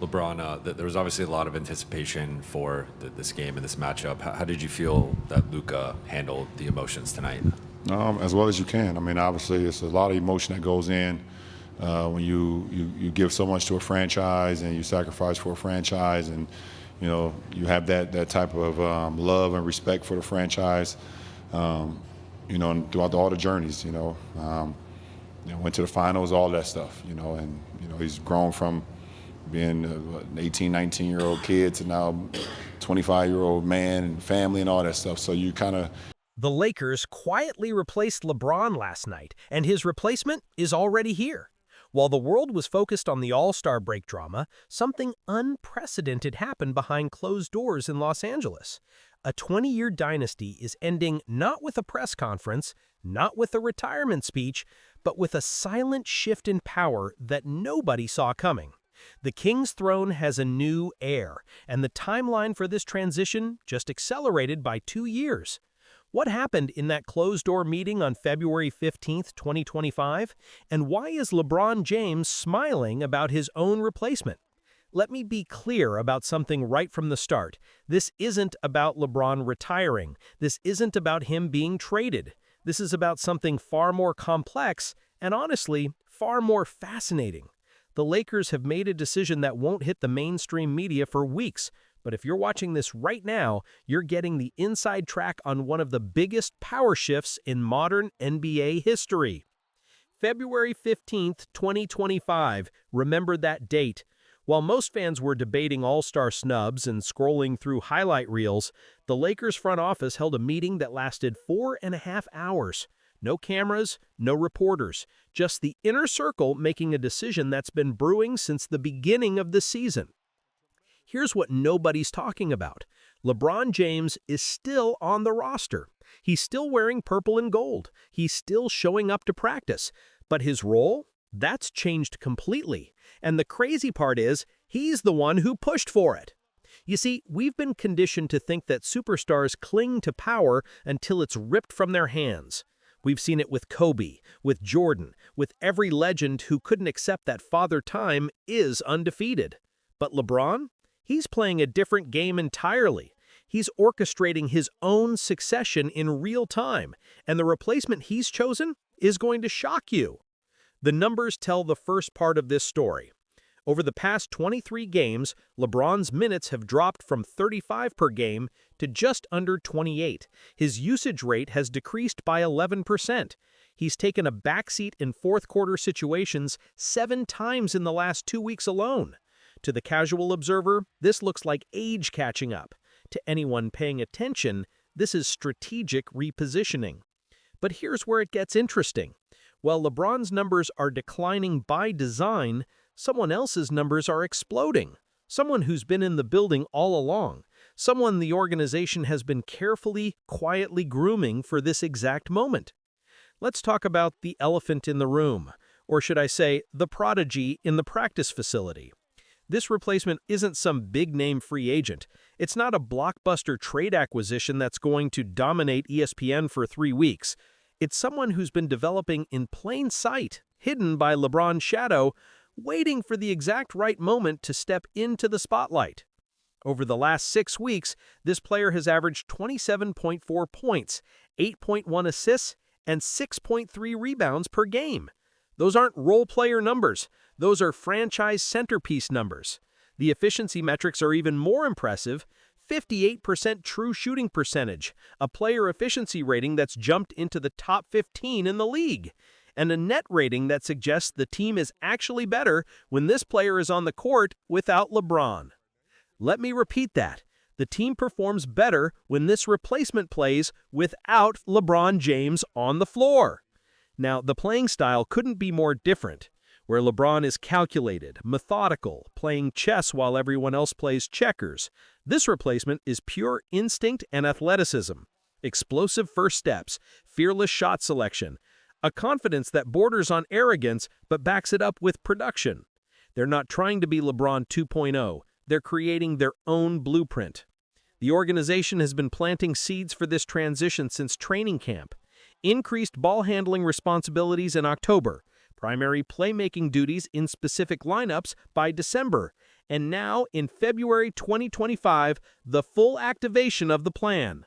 LeBron, there was obviously a lot of anticipation for this game and this matchup. How did you feel that Luka handled the emotions tonight? As well as you can. I mean, obviously, it's a lot of emotion that goes in when you give so much to a franchise and you sacrifice for a franchise, and you have that type of love and respect for the franchise. And throughout all the journeys, went to the finals, all that stuff, and he's grown from being an 18, 19-year-old kid to now 25-year-old man and family and all that stuff. So you kind of. The Lakers quietly replaced LeBron last night, and his replacement is already here. While the world was focused on the All-Star break drama, something unprecedented happened behind closed doors in Los Angeles. A 20-year dynasty is ending not with a press conference, not with a retirement speech, but with a silent shift in power that nobody saw coming. The King's throne has a new heir, and the timeline for this transition just accelerated by 2 years. What happened in that closed-door meeting on February 15, 2025? And why is LeBron James smiling about his own replacement? Let me be clear about something right from the start. This isn't about LeBron retiring. This isn't about him being traded. This is about something far more complex and, honestly, far more fascinating. The Lakers have made a decision that won't hit the mainstream media for weeks, but if you're watching this right now, you're getting the inside track on one of the biggest power shifts in modern NBA history. February 15th, 2025, remember that date. While most fans were debating all-star snubs and scrolling through highlight reels, the Lakers front office held a meeting that lasted 4.5 hours. No cameras, no reporters, just the inner circle making a decision that's been brewing since the beginning of the season. Here's what nobody's talking about. LeBron James is still on the roster. He's still wearing purple and gold. He's still showing up to practice. But his role? That's changed completely. And the crazy part is, he's the one who pushed for it. You see, we've been conditioned to think that superstars cling to power until it's ripped from their hands. We've seen it with Kobe, with Jordan, with every legend who couldn't accept that Father Time is undefeated. But LeBron? He's playing a different game entirely. He's orchestrating his own succession in real time, and the replacement he's chosen is going to shock you. The numbers tell the first part of this story. Over the past 23 games, LeBron's minutes have dropped from 35 per game to just under 28. His usage rate has decreased by 11%. He's taken a backseat in fourth-quarter situations 7 times in the last 2 weeks alone. To the casual observer, this looks like age catching up. To anyone paying attention, this is strategic repositioning. But here's where it gets interesting. While LeBron's numbers are declining by design, someone else's numbers are exploding. Someone who's been in the building all along. Someone the organization has been carefully, quietly grooming for this exact moment. Let's talk about the elephant in the room, or should I say, the prodigy in the practice facility. This replacement isn't some big-name free agent. It's not a blockbuster trade acquisition that's going to dominate ESPN for 3 weeks. It's someone who's been developing in plain sight, hidden by LeBron's shadow, waiting for the exact right moment to step into the spotlight. Over the last 6 weeks, this player has averaged 27.4 points, 8.1 assists, and 6.3 rebounds per game. Those aren't role player numbers. Those are franchise centerpiece numbers. The efficiency metrics are even more impressive. 58% true shooting percentage, a player efficiency rating that's jumped into the top 15 in the league, and a net rating that suggests the team is actually better when this player is on the court without LeBron. Let me repeat that. The team performs better when this replacement plays without LeBron James on the floor. Now, the playing style couldn't be more different. Where LeBron is calculated, methodical, playing chess while everyone else plays checkers, this replacement is pure instinct and athleticism, explosive first steps, fearless shot selection, a confidence that borders on arrogance but backs it up with production. They're not trying to be LeBron 2.0. They're creating their own blueprint. The organization has been planting seeds for this transition since training camp. Increased ball handling responsibilities in October, primary playmaking duties in specific lineups by December, And now, in February 2025, the full activation of the plan.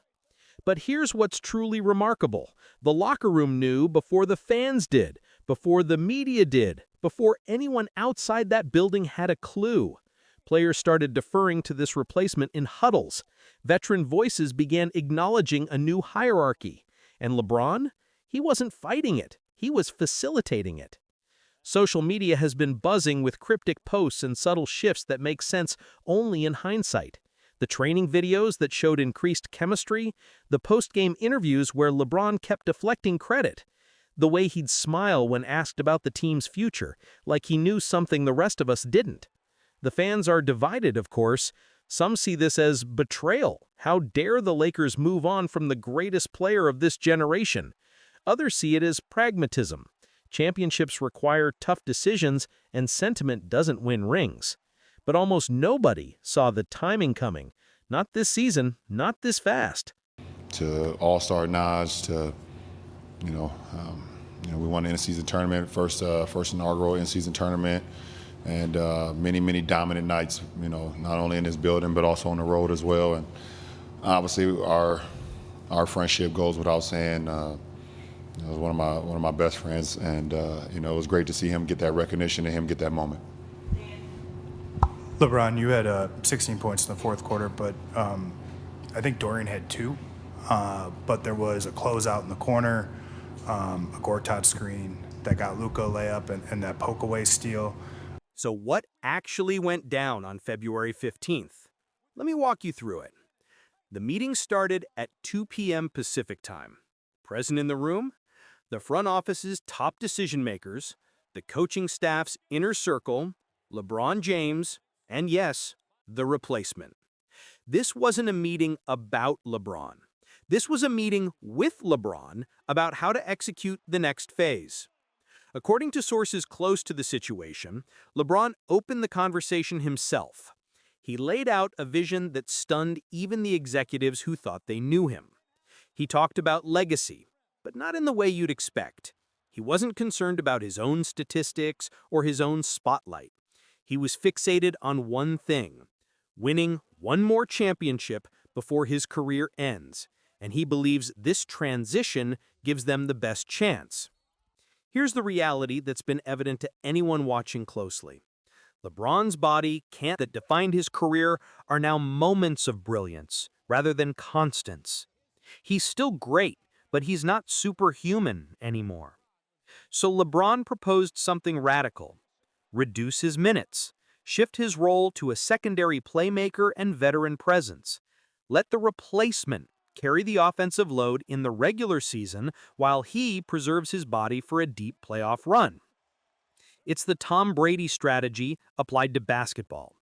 But here's what's truly remarkable. The locker room knew before the fans did, before the media did, before anyone outside that building had a clue. Players started deferring to this replacement in huddles. Veteran voices began acknowledging a new hierarchy. And LeBron? He wasn't fighting it. He was facilitating it. Social media has been buzzing with cryptic posts and subtle shifts that make sense only in hindsight. The training videos that showed increased chemistry, the post-game interviews where LeBron kept deflecting credit, the way he'd smile when asked about the team's future, like he knew something the rest of us didn't. The fans are divided, of course. Some see this as betrayal. How dare the Lakers move on from the greatest player of this generation? Others see it as pragmatism. Championships require tough decisions, and sentiment doesn't win rings. But almost nobody saw the timing coming. Not this season, not this fast. To All-Star nods, to we won the in-season tournament, first inaugural in-season tournament, and many dominant nights. Not only in this building but also on the road as well. And obviously our friendship goes without saying. He was one of my best friends, and it was great to see him get that recognition and him get that moment. LeBron, you had 16 points in the fourth quarter, but I think Dorian had 2. But there was a closeout in the corner, a Gortat screen that got Luka a layup, and that poke-away steal. So what actually went down on February 15th? Let me walk you through it. The meeting started at 2 p.m. Pacific time. Present in the room? The front office's top decision-makers, the coaching staff's inner circle, LeBron James, and yes, the replacement. This wasn't a meeting about LeBron. This was a meeting with LeBron about how to execute the next phase. According to sources close to the situation, LeBron opened the conversation himself. He laid out a vision that stunned even the executives who thought they knew him. He talked about legacy, but not in the way you'd expect. He wasn't concerned about his own statistics or his own spotlight. He was fixated on one thing: winning one more championship before his career ends, and he believes this transition gives them the best chance. Here's the reality that's been evident to anyone watching closely. LeBron's body that defined his career are now moments of brilliance rather than constants. He's still great, but he's not superhuman anymore. So LeBron proposed something radical: reduce his minutes, shift his role to a secondary playmaker and veteran presence. Let the replacement carry the offensive load in the regular season while he preserves his body for a deep playoff run. It's the Tom Brady strategy applied to basketball.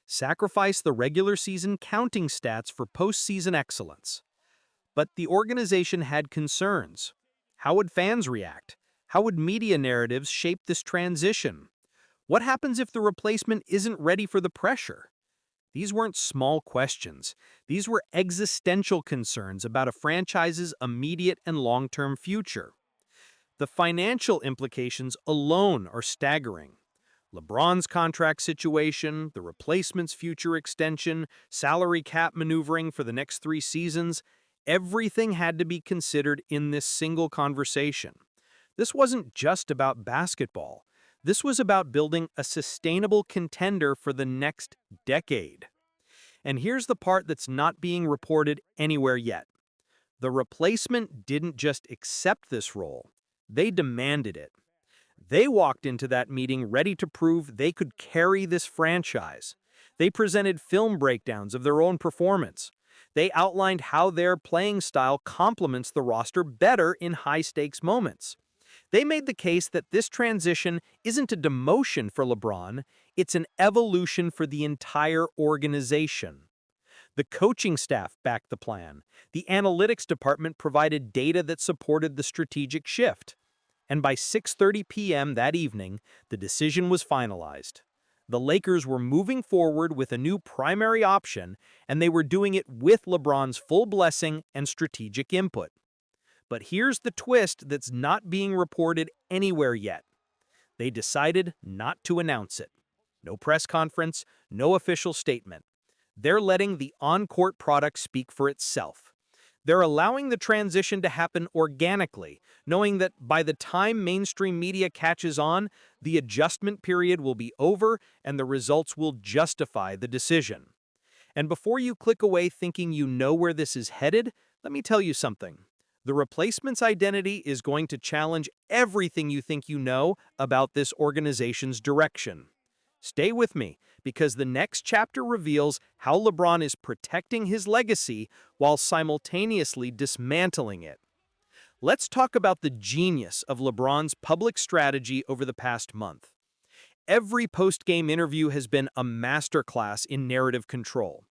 Sacrifice the regular season counting stats for postseason excellence. But the organization had concerns. How would fans react? How would media narratives shape this transition? What happens if the replacement isn't ready for the pressure? These weren't small questions. These were existential concerns about a franchise's immediate and long-term future. The financial implications alone are staggering. LeBron's contract situation, the replacement's future extension, salary cap maneuvering for the next 3 seasons, everything had to be considered in this single conversation. This wasn't just about basketball. This was about building a sustainable contender for the next decade. And here's the part that's not being reported anywhere yet. The replacement didn't just accept this role. They demanded it. They walked into that meeting ready to prove they could carry this franchise. They presented film breakdowns of their own performance. They outlined how their playing style complements the roster better in high-stakes moments. They made the case that this transition isn't a demotion for LeBron, it's an evolution for the entire organization. The coaching staff backed the plan. The analytics department provided data that supported the strategic shift. And by 6:30 p.m. that evening, the decision was finalized. The Lakers were moving forward with a new primary option, and they were doing it with LeBron's full blessing and strategic input. But here's the twist that's not being reported anywhere yet. They decided not to announce it. No press conference, no official statement. They're letting the on-court product speak for itself. They're allowing the transition to happen organically, knowing that by the time mainstream media catches on, the adjustment period will be over and the results will justify the decision. And before you click away thinking you know where this is headed, let me tell you something. The replacement's identity is going to challenge everything you think you know about this organization's direction. Stay with me, because the next chapter reveals how LeBron is protecting his legacy while simultaneously dismantling it. Let's talk about the genius of LeBron's public strategy over the past month. Every post-game interview has been a masterclass in narrative control.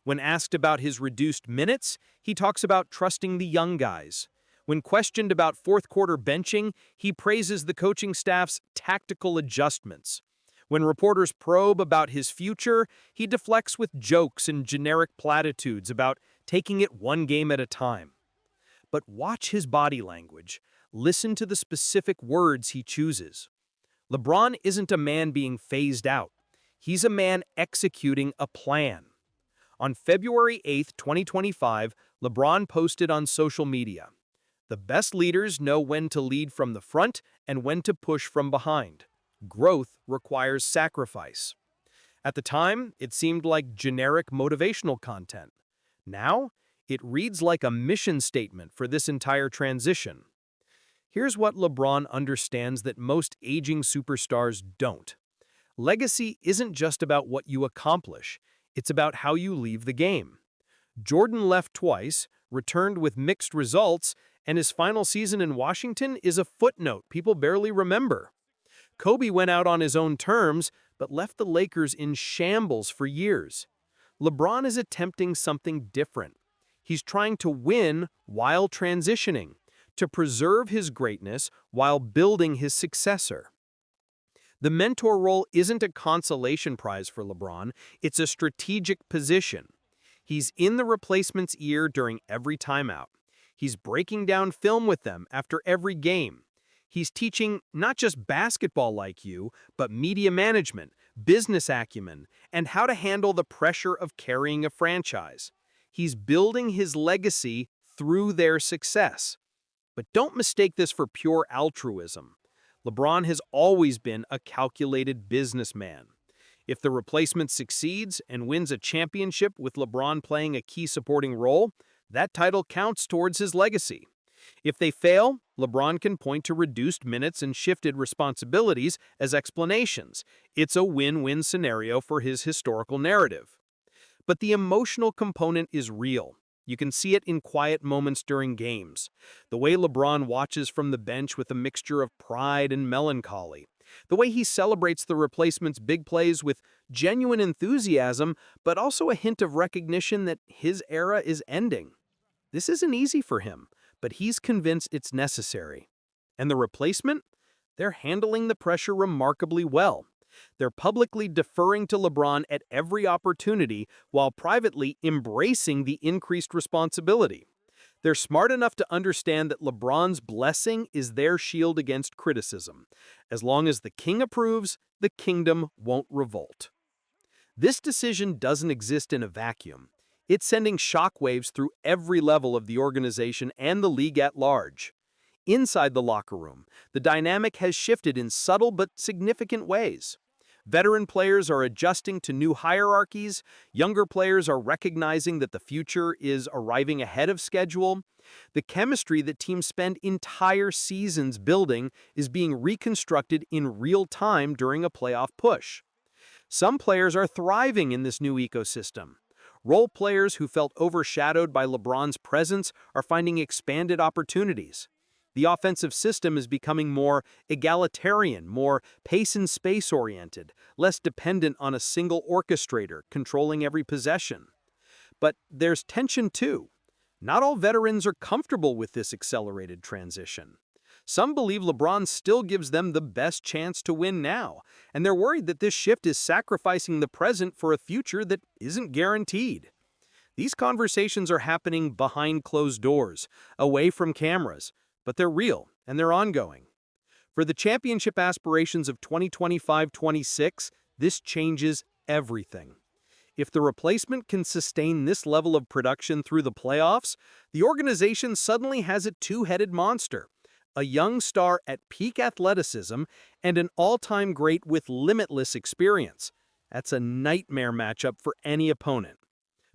When asked about his reduced minutes, he talks about trusting the young guys. When questioned about fourth-quarter benching, he praises the coaching staff's tactical adjustments. When reporters probe about his future, he deflects with jokes and generic platitudes about taking it one game at a time. But watch his body language. Listen to the specific words he chooses. LeBron isn't a man being phased out. He's a man executing a plan. On February 8, 2025, LeBron posted on social media, "The best leaders know when to lead from the front and when to push from behind. Growth requires sacrifice." At the time, it seemed like generic motivational content. Now, it reads like a mission statement for this entire transition. Here's what LeBron understands that most aging superstars don't. Legacy isn't just about what you accomplish, it's about how you leave the game. Jordan left twice, returned with mixed results, and his final season in Washington is a footnote people barely remember. Kobe went out on his own terms, but left the Lakers in shambles for years. LeBron is attempting something different. He's trying to win while transitioning, to preserve his greatness while building his successor. The mentor role isn't a consolation prize for LeBron, it's a strategic position. He's in the replacement's ear during every timeout. He's breaking down film with them after every game. He's teaching not just basketball IQ, but media management, business acumen, and how to handle the pressure of carrying a franchise. He's building his legacy through their success. But don't mistake this for pure altruism. LeBron has always been a calculated businessman. If the replacement succeeds and wins a championship with LeBron playing a key supporting role, that title counts towards his legacy. If they fail, LeBron can point to reduced minutes and shifted responsibilities as explanations. It's a win-win scenario for his historical narrative. But the emotional component is real. You can see it in quiet moments during games. The way LeBron watches from the bench with a mixture of pride and melancholy. The way he celebrates the replacement's big plays with genuine enthusiasm, but also a hint of recognition that his era is ending. This isn't easy for him, but he's convinced it's necessary. And the replacement? They're handling the pressure remarkably well. They're publicly deferring to LeBron at every opportunity while privately embracing the increased responsibility. They're smart enough to understand that LeBron's blessing is their shield against criticism. As long as the king approves, the kingdom won't revolt. This decision doesn't exist in a vacuum. It's sending shockwaves through every level of the organization and the league at large. Inside the locker room, the dynamic has shifted in subtle but significant ways. Veteran players are adjusting to new hierarchies, younger players are recognizing that the future is arriving ahead of schedule. The chemistry that teams spend entire seasons building is being reconstructed in real time during a playoff push. Some players are thriving in this new ecosystem. Role players who felt overshadowed by LeBron's presence are finding expanded opportunities. The offensive system is becoming more egalitarian, more pace and space oriented, less dependent on a single orchestrator controlling every possession. But there's tension too. Not all veterans are comfortable with this accelerated transition. Some believe LeBron still gives them the best chance to win now, and they're worried that this shift is sacrificing the present for a future that isn't guaranteed. These conversations are happening behind closed doors, away from cameras, but they're real and they're ongoing. For the championship aspirations of 2025-26, This changes everything. If the replacement can sustain this level of production through the playoffs, the organization suddenly has a two-headed monster, a young star at peak athleticism and an all-time great with limitless experience. That's a nightmare matchup for any opponent.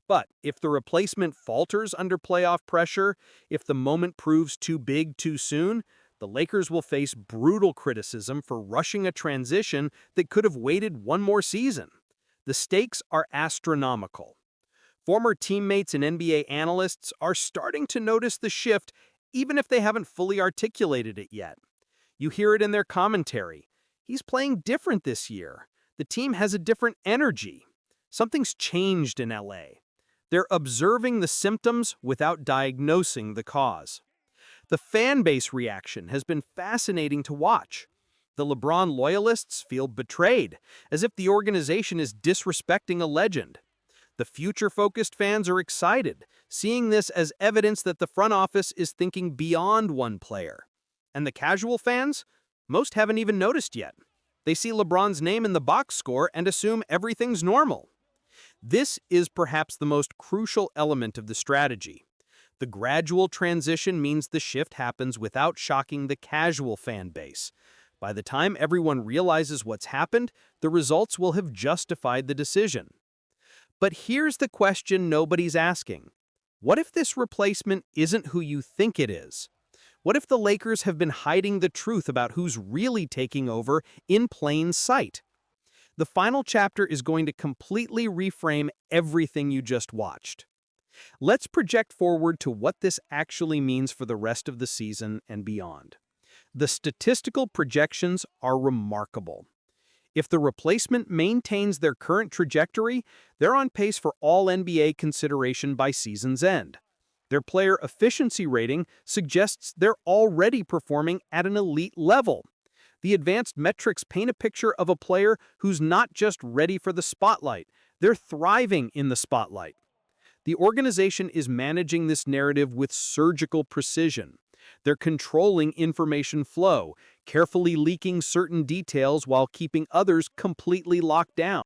But if the replacement falters under playoff pressure, if the moment proves too big too soon, the Lakers will face brutal criticism for rushing a transition that could have waited one more season. The stakes are astronomical. Former teammates and NBA analysts are starting to notice the shift even if they haven't fully articulated it yet. You hear it in their commentary. He's playing different this year. The team has a different energy. Something's changed in LA. They're observing the symptoms without diagnosing the cause. The fan base reaction has been fascinating to watch. The LeBron loyalists feel betrayed, as if the organization is disrespecting a legend. The future-focused fans are excited, seeing this as evidence that the front office is thinking beyond one player. And the casual fans? Most haven't even noticed yet. They see LeBron's name in the box score and assume everything's normal. This is perhaps the most crucial element of the strategy. The gradual transition means the shift happens without shocking the casual fan base. By the time everyone realizes what's happened, the results will have justified the decision. But here's the question nobody's asking. What if this replacement isn't who you think it is? What if the Lakers have been hiding the truth about who's really taking over in plain sight? The final chapter is going to completely reframe everything you just watched. Let's project forward to what this actually means for the rest of the season and beyond. The statistical projections are remarkable. If the replacement maintains their current trajectory, they're on pace for all NBA consideration by season's end. Their player efficiency rating suggests they're already performing at an elite level. The advanced metrics paint a picture of a player who's not just ready for the spotlight, they're thriving in the spotlight. The organization is managing this narrative with surgical precision. They're controlling information flow, carefully leaking certain details while keeping others completely locked down.